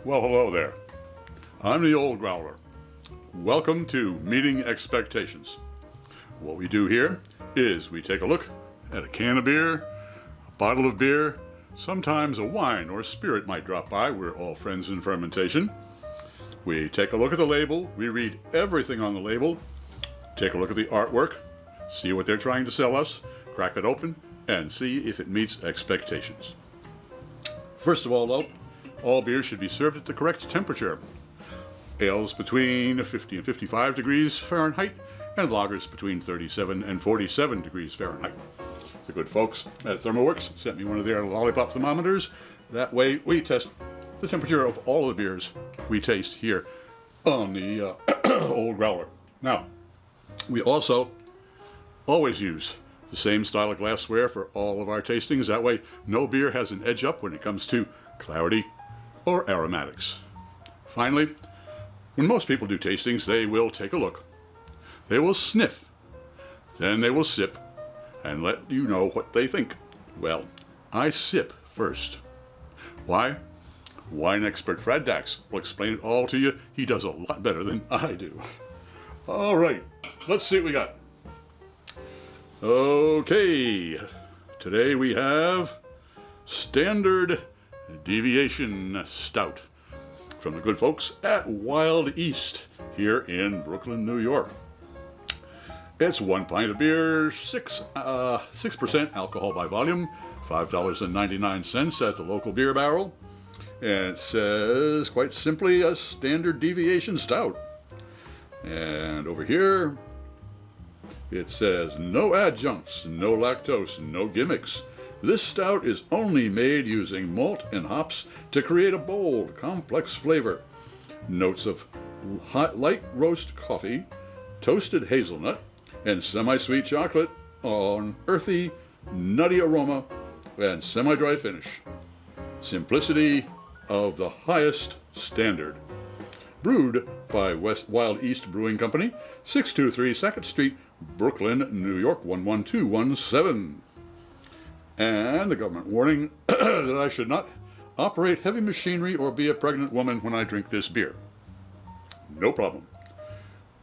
Well, hello there. I'm the old Growler. Welcome to Meeting Expectations. What we do here is we take a look at a can of beer, a bottle of beer, sometimes a wine or spirit might drop by. We're all friends in fermentation. We take a look at the label, we read everything on the label, take a look at the artwork, see what they're trying to sell us, crack it open, and see if it meets expectations. First of all, though, all beers should be served at the correct temperature. Ales between 50 and 55 degrees Fahrenheit, and lagers between 37 and 47 degrees Fahrenheit. The good folks at ThermoWorks sent me one of their lollipop thermometers. That way we test the temperature of all the beers we taste here on the old Growler. Now, we also always use the same style of glassware for all of our tastings. That way no beer has an edge up when it comes to clarity or aromatics. Finally, when most people do tastings, they will take a look. They will sniff. Then they will sip and let you know what they think. Well, I sip first. Why? Wine expert Fred Dax will explain it all to you. He does a lot better than I do. All right, let's see what we got. Okay, today we have Standard Deviation Stout from the good folks at Wild Yeast here in Brooklyn, New York. It's 1 pint of beer, 6% alcohol by volume, $5.99 at the local beer barrel. And it says, quite simply, a Standard Deviation Stout. And over here, it says, no adjuncts, no lactose, no gimmicks. This stout is only made using malt and hops to create a bold, complex flavor. Notes of light roast coffee, toasted hazelnut, and semi-sweet chocolate on earthy, nutty aroma and semi-dry finish. Simplicity of the highest standard. Brewed by Wild Yeast Brewing Company, 623 2nd Street, Brooklyn, New York, 11217. And the government warning that I should not operate heavy machinery or be a pregnant woman when I drink this beer. No problem.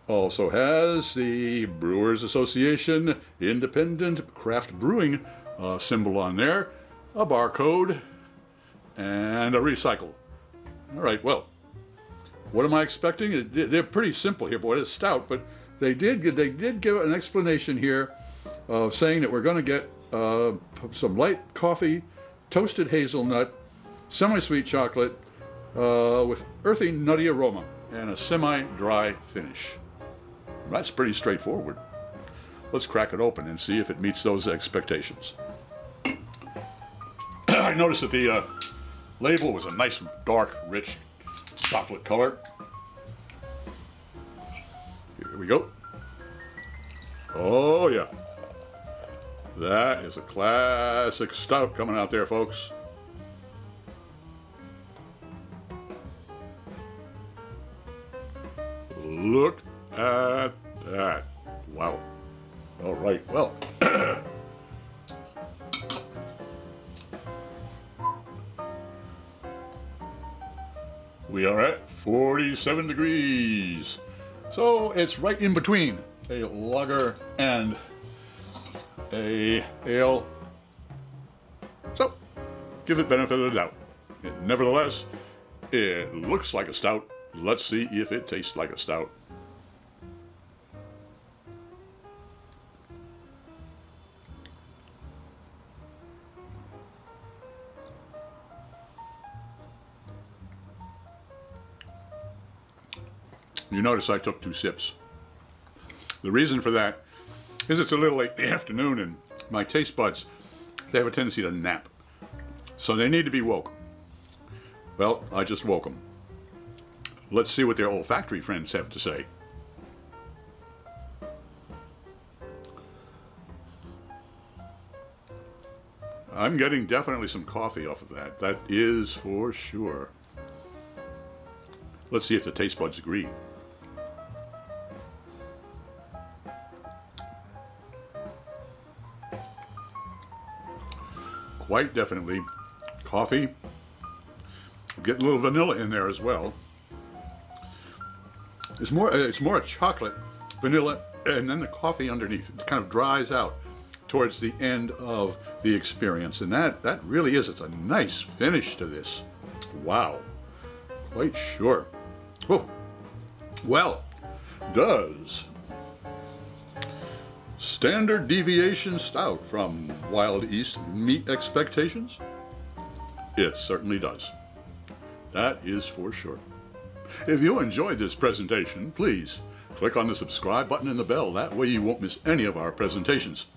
Also has the Brewers Association Independent Craft Brewing symbol on there, a barcode, and a recycle. All right, well, what am I expecting? They're pretty simple here, boy. It's stout, but they did give an explanation here of saying that we're going to get some light coffee, toasted hazelnut, semi-sweet chocolate with earthy, nutty aroma, and a semi-dry finish. That's pretty straightforward. Let's crack it open and see if it meets those expectations. I noticed that the label was a nice, dark, rich chocolate color. Here we go. Oh, yeah. That is a classic stout coming out there, folks. Look at that. Wow. All right, well. We are at 47 degrees. So it's right in between a lager and a ale. So give it benefit of the doubt. Nevertheless, it looks like a stout. Let's see if it tastes like a stout. You notice I took 2 sips. The reason for that is it's a little late in the afternoon and my taste buds, they have a tendency to nap. So they need to be woke. Well, I just woke them. Let's see what their olfactory friends have to say. I'm getting definitely some coffee off of that. That is for sure. Let's see if the taste buds agree. Quite definitely coffee, get a little vanilla in there as well. It's more a chocolate, vanilla, and then the coffee underneath. It kind of dries out towards the end of the experience, and that really is. It's a nice finish to this. Wow, quite sure. Oh, well, does Standard Deviation Stout from Wild East meet expectations? It certainly does. That is for sure. If you enjoyed this presentation, please click on the subscribe button and the bell. That way you won't miss any of our presentations.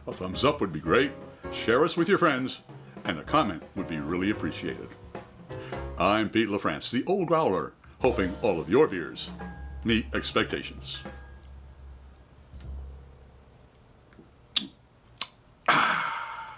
A thumbs up would be great. Share us with your friends, and a comment would be really appreciated. I'm Pete LaFrance, the Old Growler, hoping all of your beers meet expectations.